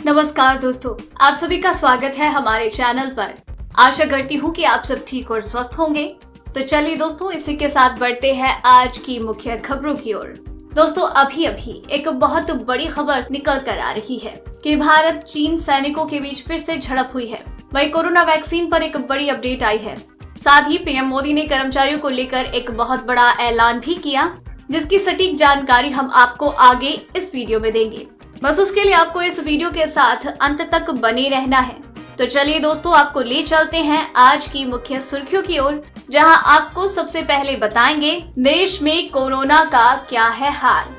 नमस्कार दोस्तों, आप सभी का स्वागत है हमारे चैनल पर। आशा करती हूँ कि आप सब ठीक और स्वस्थ होंगे। तो चलिए दोस्तों, इसी के साथ बढ़ते हैं आज की मुख्य खबरों की ओर। दोस्तों, अभी एक बहुत बड़ी खबर निकल कर आ रही है कि भारत चीन सैनिकों के बीच फिर से झड़प हुई है। वहीं कोरोना वैक्सीन पर एक बड़ी अपडेट आई है। साथ ही पीएम मोदी ने कर्मचारियों को लेकर एक बहुत बड़ा ऐलान भी किया, जिसकी सटीक जानकारी हम आपको आगे इस वीडियो में देंगे। बस उसके लिए आपको इस वीडियो के साथ अंत तक बने रहना है। तो चलिए दोस्तों, आपको ले चलते हैं आज की मुख्य सुर्खियों की ओर, जहां आपको सबसे पहले बताएंगे देश में कोरोना का क्या है हाल।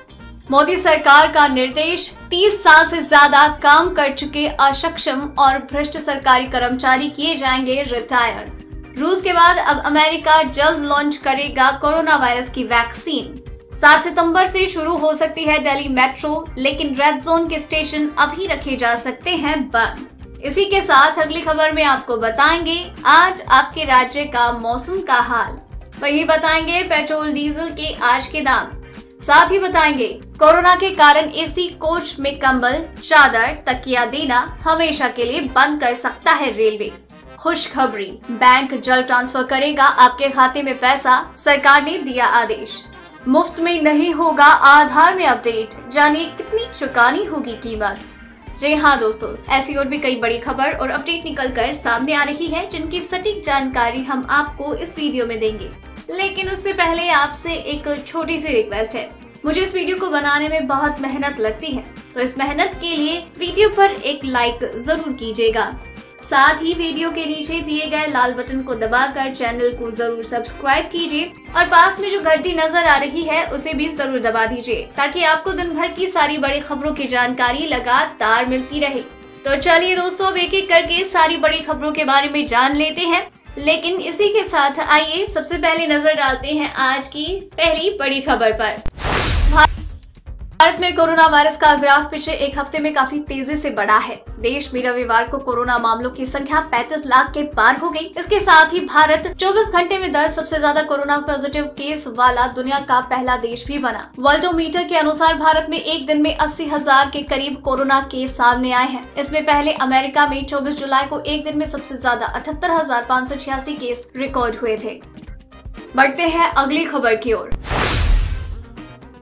मोदी सरकार का निर्देश, 30 साल से ज्यादा काम कर चुके अक्षम और भ्रष्ट सरकारी कर्मचारी किए जाएंगे रिटायर। रूस के बाद अब अमेरिका जल्द लॉन्च करेगा कोरोना वायरस की वैक्सीन। 7 सितंबर से शुरू हो सकती है दिल्ली मेट्रो, लेकिन रेड जोन के स्टेशन अभी रखे जा सकते हैं बंद। इसी के साथ अगली खबर में आपको बताएंगे आज आपके राज्य का मौसम का हाल। वही बताएंगे पेट्रोल डीजल के आज के दाम। साथ ही बताएंगे कोरोना के कारण एसी कोच में कंबल, चादर, तकिया देना हमेशा के लिए बंद कर सकता है रेलवे। खुशखबरी, बैंक जल्द ट्रांसफर करेगा आपके खाते में पैसा, सरकार ने दिया आदेश। मुफ्त में नहीं होगा आधार में अपडेट, जानिए कितनी चुकानी होगी कीमत। जी हाँ दोस्तों, ऐसी और भी कई बड़ी खबर और अपडेट निकल कर सामने आ रही है, जिनकी सटीक जानकारी हम आपको इस वीडियो में देंगे। लेकिन उससे पहले आपसे एक छोटी सी रिक्वेस्ट है। मुझे इस वीडियो को बनाने में बहुत मेहनत लगती है, तो इस मेहनत के लिए वीडियो पर एक लाइक जरूर कीजिएगा। साथ ही वीडियो के नीचे दिए गए लाल बटन को दबाकर चैनल को जरूर सब्सक्राइब कीजिए और पास में जो घंटी नजर आ रही है उसे भी जरूर दबा दीजिए, ताकि आपको दिन भर की सारी बड़ी खबरों की जानकारी लगातार मिलती रहे। तो चलिए दोस्तों, अब एक एक करके सारी बड़ी खबरों के बारे में जान लेते हैं। लेकिन इसी के साथ आइए सबसे पहले नजर डालते हैं आज की पहली बड़ी खबर पर। भारत में कोरोना वायरस का ग्राफ पिछले एक हफ्ते में काफी तेजी से बढ़ा है। देश में रविवार को कोरोना मामलों की संख्या 35 लाख के पार हो गई। इसके साथ ही भारत 24 घंटे में 10 सबसे ज्यादा कोरोना पॉजिटिव केस वाला दुनिया का पहला देश भी बना। वर्ल्डोमीटर के अनुसार भारत में एक दिन में 80,000 के करीब कोरोना केस सामने आए हैं। इसमें पहले अमेरिका में 24 जुलाई को एक दिन में सबसे ज्यादा 78,586 केस रिकॉर्ड हुए थे। बढ़ते हैं अगली खबर की ओर।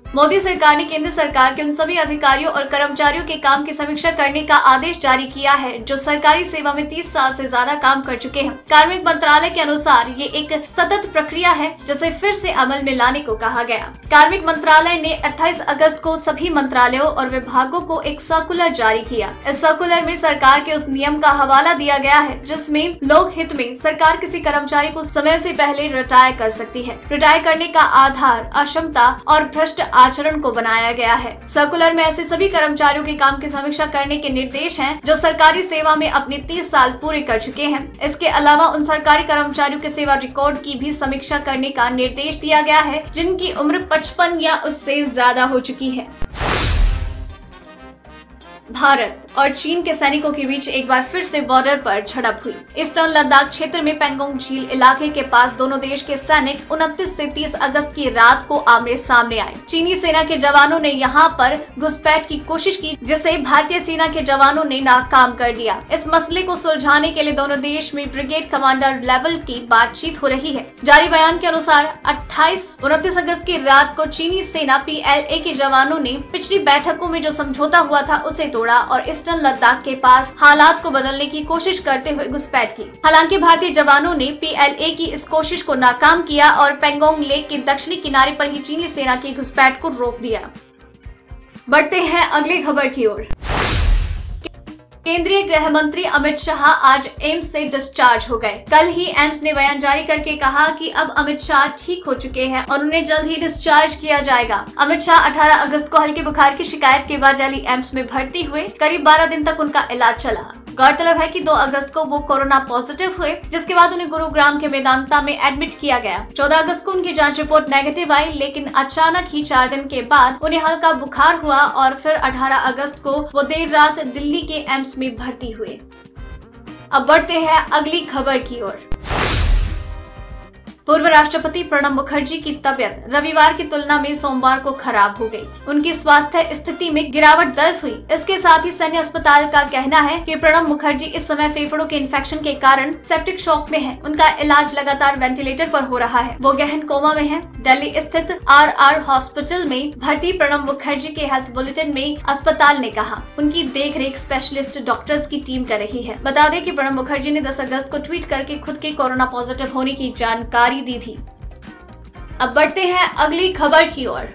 मोदी सरकार ने केंद्र सरकार के उन सभी अधिकारियों और कर्मचारियों के काम की समीक्षा करने का आदेश जारी किया है जो सरकारी सेवा में 30 साल से ज्यादा काम कर चुके हैं। कार्मिक मंत्रालय के अनुसार ये एक सतत प्रक्रिया है, जिसे फिर से अमल में लाने को कहा गया। कार्मिक मंत्रालय ने 28 अगस्त को सभी मंत्रालयों और विभागों को एक सर्कुलर जारी किया। इस सर्कुलर में सरकार के उस नियम का हवाला दिया गया है जिसमें लोक हित में सरकार किसी कर्मचारी को समय से पहले रिटायर कर सकती है। रिटायर करने का आधार अक्षमता और भ्रष्ट आचरण को बनाया गया है। सर्कुलर में ऐसे सभी कर्मचारियों के काम की समीक्षा करने के निर्देश हैं जो सरकारी सेवा में अपने 30 साल पूरे कर चुके हैं। इसके अलावा उन सरकारी कर्मचारियों के सेवा रिकॉर्ड की भी समीक्षा करने का निर्देश दिया गया है जिनकी उम्र 55 या उससे ज्यादा हो चुकी है। भारत और चीन के सैनिकों के बीच एक बार फिर से बॉर्डर पर झड़प हुई। ईस्टर्न लद्दाख क्षेत्र में पेंगोंग झील इलाके के पास दोनों देश के सैनिक 29 से 30 अगस्त की रात को आमने सामने आए। चीनी सेना के जवानों ने यहां पर घुसपैठ की कोशिश की, जिसे भारतीय सेना के जवानों ने नाकाम कर दिया। इस मसले को सुलझाने के लिए दोनों देश में ब्रिगेड कमांडर लेवल की बातचीत हो रही है। जारी बयान के अनुसार 29 अगस्त की रात को चीनी सेना PLA के जवानों ने पिछली बैठकों में जो समझौता हुआ था उसे तोड़ा और ईस्टर्न लद्दाख के पास हालात को बदलने की कोशिश करते हुए घुसपैठ की। हालांकि भारतीय जवानों ने PLA की इस कोशिश को नाकाम किया और पेंगोंग लेक के दक्षिणी किनारे पर ही चीनी सेना की घुसपैठ को रोक दिया। बढ़ते हैं अगली खबर की ओर। केंद्रीय गृह मंत्री अमित शाह आज एम्स से डिस्चार्ज हो गए। कल ही एम्स ने बयान जारी करके कहा कि अब अमित शाह ठीक हो चुके हैं और उन्हें जल्द ही डिस्चार्ज किया जाएगा। अमित शाह 18 अगस्त को हल्के बुखार की शिकायत के बाद दिल्ली एम्स में भर्ती हुए। करीब 12 दिन तक उनका इलाज चला। गौरतलब है कि 2 अगस्त को वो कोरोना पॉजिटिव हुए, जिसके बाद उन्हें गुरुग्राम के मेदांता में एडमिट किया गया। 14 अगस्त को उनकी जांच रिपोर्ट नेगेटिव आई, लेकिन अचानक ही 4 दिन के बाद उन्हें हल्का बुखार हुआ और फिर 18 अगस्त को वो देर रात दिल्ली के एम्स में भर्ती हुए। अब बढ़ते हैं अगली खबर की ओर। पूर्व राष्ट्रपति प्रणब मुखर्जी की तबीयत रविवार की तुलना में सोमवार को खराब हो गई। उनकी स्वास्थ्य स्थिति में गिरावट दर्ज हुई। इसके साथ ही सैन्य अस्पताल का कहना है कि प्रणब मुखर्जी इस समय फेफड़ों के इन्फेक्शन के कारण सेप्टिक शॉक में है। उनका इलाज लगातार वेंटिलेटर पर हो रहा है। वो गहन कोमा में है। दिल्ली स्थित RR हॉस्पिटल में भर्ती प्रणब मुखर्जी के हेल्थ बुलेटिन में अस्पताल ने कहा उनकी देखरेख स्पेशलिस्ट डॉक्टर्स की टीम कर रही है। बता दें कि प्रणब मुखर्जी ने 10 अगस्त को ट्वीट करके खुद के कोरोना पॉजिटिव होने की जानकारी दी थी। अब बढ़ते हैं अगली खबर की ओर।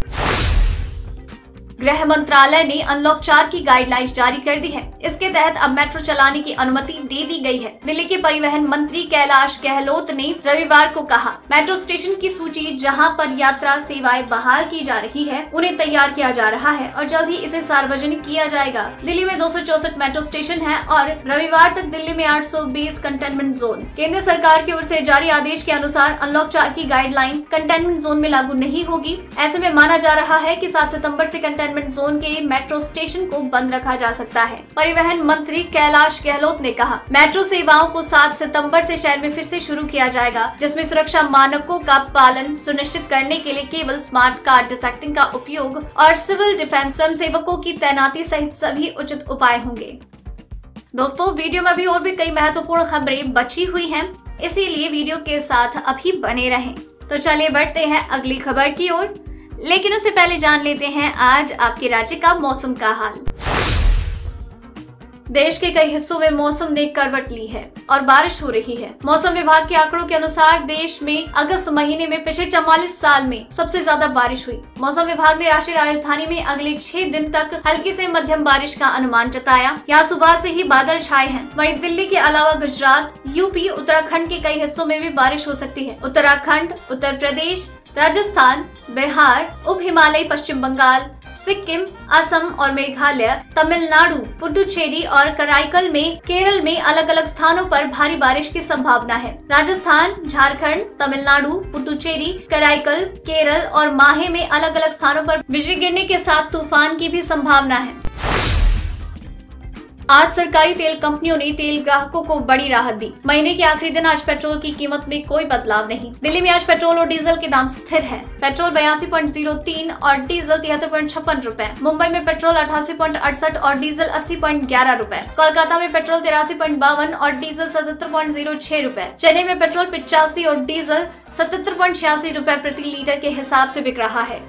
गृह मंत्रालय ने अनलॉक 4 की गाइडलाइंस जारी कर दी है। इसके तहत अब मेट्रो चलाने की अनुमति दे दी गई है। दिल्ली के परिवहन मंत्री कैलाश गहलोत ने रविवार को कहा मेट्रो स्टेशन की सूची जहां पर यात्रा सेवाएं बहाल की जा रही है उन्हें तैयार किया जा रहा है और जल्द ही इसे सार्वजनिक किया जाएगा। दिल्ली में 264 मेट्रो स्टेशन है और रविवार तक दिल्ली में 820 कंटेनमेंट जोन। केंद्र सरकार की ओर से जारी आदेश के अनुसार अनलॉक 4 की गाइडलाइन कंटेनमेंट जोन में लागू नहीं होगी। ऐसे में माना जा रहा है कि 7 सितम्बर से कंटेनमेंट जोन के मेट्रो स्टेशन को बंद रखा जा सकता है। परिवहन मंत्री कैलाश गहलोत ने कहा मेट्रो सेवाओं को 7 सितंबर से शहर में फिर से शुरू किया जाएगा, जिसमें सुरक्षा मानकों का पालन सुनिश्चित करने के लिए केवल स्मार्ट कार्ड डिटेक्टिंग का उपयोग और सिविल डिफेंस स्वयंसेवकों की तैनाती सहित सभी उचित उपाय होंगे। दोस्तों, वीडियो में और भी कई महत्वपूर्ण खबरें बची हुई हैं, इसीलिए वीडियो के साथ अभी बने रहें। तो चलिए बढ़ते हैं अगली खबर की ओर, लेकिन उससे पहले जान लेते हैं आज आपके राज्य का मौसम का हाल। देश के कई हिस्सों में मौसम ने करवट ली है और बारिश हो रही है। मौसम विभाग के आंकड़ों के अनुसार देश में अगस्त महीने में पिछले 44 साल में सबसे ज्यादा बारिश हुई। मौसम विभाग ने राष्ट्रीय राजधानी में अगले 6 दिन तक हल्की से मध्यम बारिश का अनुमान जताया। यहाँ सुबह से ही बादल छाए हैं। वहीं दिल्ली के अलावा गुजरात, यूपी, उत्तराखंड के कई हिस्सों में भी बारिश हो सकती है। उत्तराखंड, उत्तर प्रदेश, राजस्थान, बिहार, उप हिमालयी पश्चिम बंगाल, सिक्किम, असम और मेघालय, तमिलनाडु, पुडुचेरी और कराईकल में केरल में अलग अलग स्थानों पर भारी बारिश की संभावना है। राजस्थान, झारखंड, तमिलनाडु, पुडुचेरी, कराईकल, केरल और माहे में अलग अलग स्थानों पर बिजली गिरने के साथ तूफान की भी संभावना है। आज सरकारी तेल कंपनियों ने तेल ग्राहकों को बड़ी राहत दी। महीने के आखिरी दिन आज पेट्रोल की कीमत में कोई बदलाव नहीं। दिल्ली में आज पेट्रोल और डीजल के दाम स्थिर है। पेट्रोल 82.03 और डीजल 73.56 रुपए। मुंबई में पेट्रोल 88.68 और डीजल 80.11 रुपए। कोलकाता में पेट्रोल 83.52 और डीजल 77.06 रुपए। चेन्नई में पेट्रोल 85 और डीजल 77.86 रुपए प्रति लीटर के हिसाब से बिक रहा है।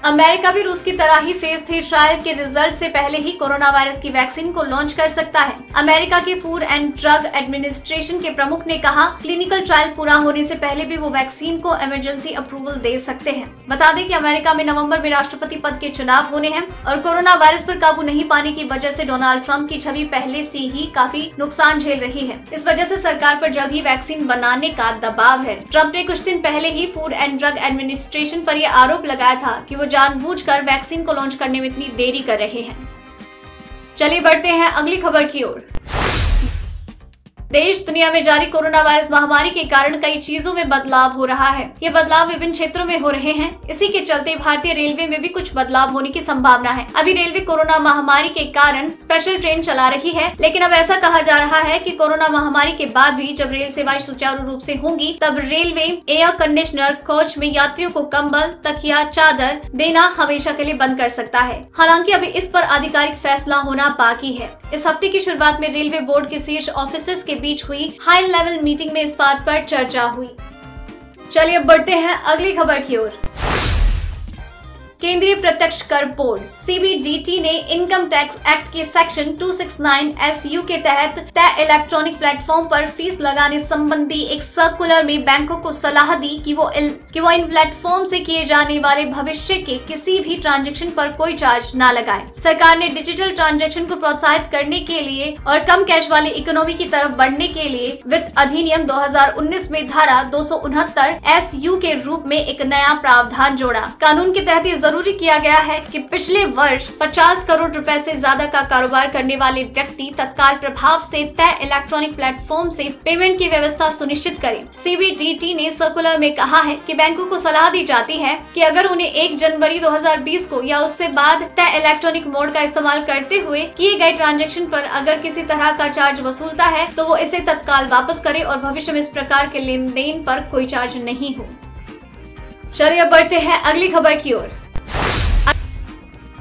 अमेरिका भी रूस की तरह ही फेज 3 ट्रायल के रिजल्ट से पहले ही कोरोना वायरस की वैक्सीन को लॉन्च कर सकता है। अमेरिका के फूड एंड ड्रग एडमिनिस्ट्रेशन के प्रमुख ने कहा क्लिनिकल ट्रायल पूरा होने से पहले भी वो वैक्सीन को इमरजेंसी अप्रूवल दे सकते हैं। बता दें कि अमेरिका में नवंबर में राष्ट्रपति पद के चुनाव होने हैं और कोरोना वायरस पर काबू नहीं पाने की वजह से डोनाल्ड ट्रंप की छवि पहले से ही काफी नुकसान झेल रही है। इस वजह से सरकार पर जल्द ही वैक्सीन बनाने का दबाव है। ट्रंप ने कुछ दिन पहले ही फूड एंड ड्रग एडमिनिस्ट्रेशन पर यह आरोप लगाया था कि वो जानबूझकर वैक्सीन को लॉन्च करने में इतनी देरी कर रहे हैं। चलिए बढ़ते हैं अगली खबर की ओर। देश दुनिया में जारी कोरोना वायरस महामारी के कारण कई चीजों में बदलाव हो रहा है। ये बदलाव विभिन्न क्षेत्रों में हो रहे हैं। इसी के चलते भारतीय रेलवे में भी कुछ बदलाव होने की संभावना है। अभी रेलवे कोरोना महामारी के कारण स्पेशल ट्रेन चला रही है, लेकिन अब ऐसा कहा जा रहा है कि कोरोना महामारी के बाद भी जब रेल सेवाएं सुचारू रूप से होंगी तब रेलवे एयर कंडीशनर कोच में यात्रियों को कंबल, तकिया, चादर देना हमेशा के लिए बंद कर सकता है। हालांकि अभी इस पर आधिकारिक फैसला होना बाकी है। इस हफ्ते की शुरुआत में रेलवे बोर्ड के शीर्ष ऑफिसर्स के बीच हुई हाई लेवल मीटिंग में इस बात पर चर्चा हुई। चलिए अब बढ़ते हैं अगली खबर की ओर। केंद्रीय प्रत्यक्ष कर बोर्ड CBDT ने इनकम टैक्स एक्ट के सेक्शन 269 SU के तहत तय इलेक्ट्रॉनिक प्लेटफॉर्म पर फीस लगाने संबंधी एक सर्कुलर में बैंकों को सलाह दी कि वो इन प्लेटफॉर्म से किए जाने वाले भविष्य के किसी भी ट्रांजैक्शन पर कोई चार्ज न लगाए। सरकार ने डिजिटल ट्रांजैक्शन को प्रोत्साहित करने के लिए और कम कैश वाली इकोनॉमी की तरफ बढ़ने के लिए वित्त अधिनियम 2019 में धारा 269 SU के रूप में एक नया प्रावधान जोड़ा। कानून के तहत जरूरी किया गया है कि पिछले वर्ष 50 करोड़ रुपए से ज्यादा का कारोबार करने वाले व्यक्ति तत्काल प्रभाव से तय इलेक्ट्रॉनिक प्लेटफॉर्म से पेमेंट की व्यवस्था सुनिश्चित करें। CBDT ने सर्कुलर में कहा है कि बैंकों को सलाह दी जाती है कि अगर उन्हें 1 जनवरी 2020 को या उससे बाद तय इलेक्ट्रॉनिक मोड का इस्तेमाल करते हुए किए गए ट्रांजैक्शन पर अगर किसी तरह का चार्ज वसूलता है तो वो इसे तत्काल वापस करे और भविष्य में इस प्रकार के लेन देन पर कोई चार्ज नहीं हो। चलिए अब बढ़ते हैं अगली खबर की ओर।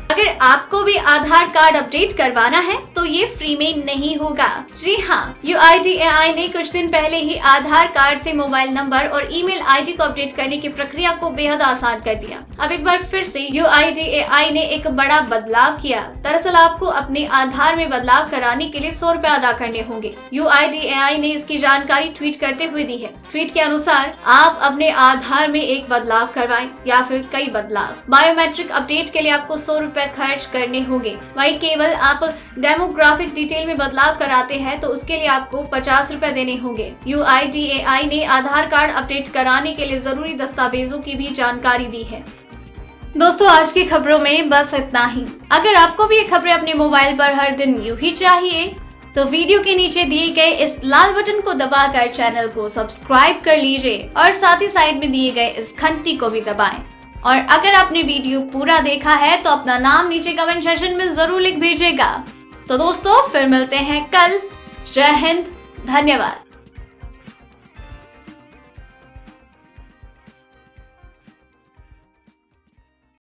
अगर आपको भी आधार कार्ड अपडेट करवाना है तो ये फ्री में नहीं होगा। जी हाँ, UIDAI ने कुछ दिन पहले ही आधार कार्ड से मोबाइल नंबर और ईमेल आईडी को अपडेट करने की प्रक्रिया को बेहद आसान कर दिया। अब एक बार फिर से UIDAI ने एक बड़ा बदलाव किया। दरअसल आपको अपने आधार में बदलाव कराने के लिए 100 रुपए अदा करने होंगे। UIDAI ने इसकी जानकारी ट्वीट करते हुए दी है। ट्वीट के अनुसार आप अपने आधार में एक बदलाव करवाएं या फिर कई बदलाव। बायोमेट्रिक अपडेट के लिए आपको 100 रुपए खर्च करने होंगे। वहीं केवल आप डेमोग्राफिक डिटेल में बदलाव कराते हैं तो उसके लिए आपको 50 रुपए देने होंगे। UIDAI ने आधार कार्ड अपडेट कराने के लिए जरूरी दस्तावेजों की भी जानकारी दी है। दोस्तों आज की खबरों में बस इतना ही। अगर आपको भी ये खबरें अपने मोबाइल पर हर दिन यूं ही चाहिए तो वीडियो के नीचे दिए गए इस लाल बटन को दबाकर चैनल को सब्सक्राइब कर लीजिए और साथ ही साइड में दिए गए इस घंटी को भी दबाएं। और अगर आपने वीडियो पूरा देखा है तो अपना नाम नीचे कमेंट सेक्शन में जरूर लिख भेजिएगा। तो दोस्तों फिर मिलते हैं कल। जय हिंद, धन्यवाद।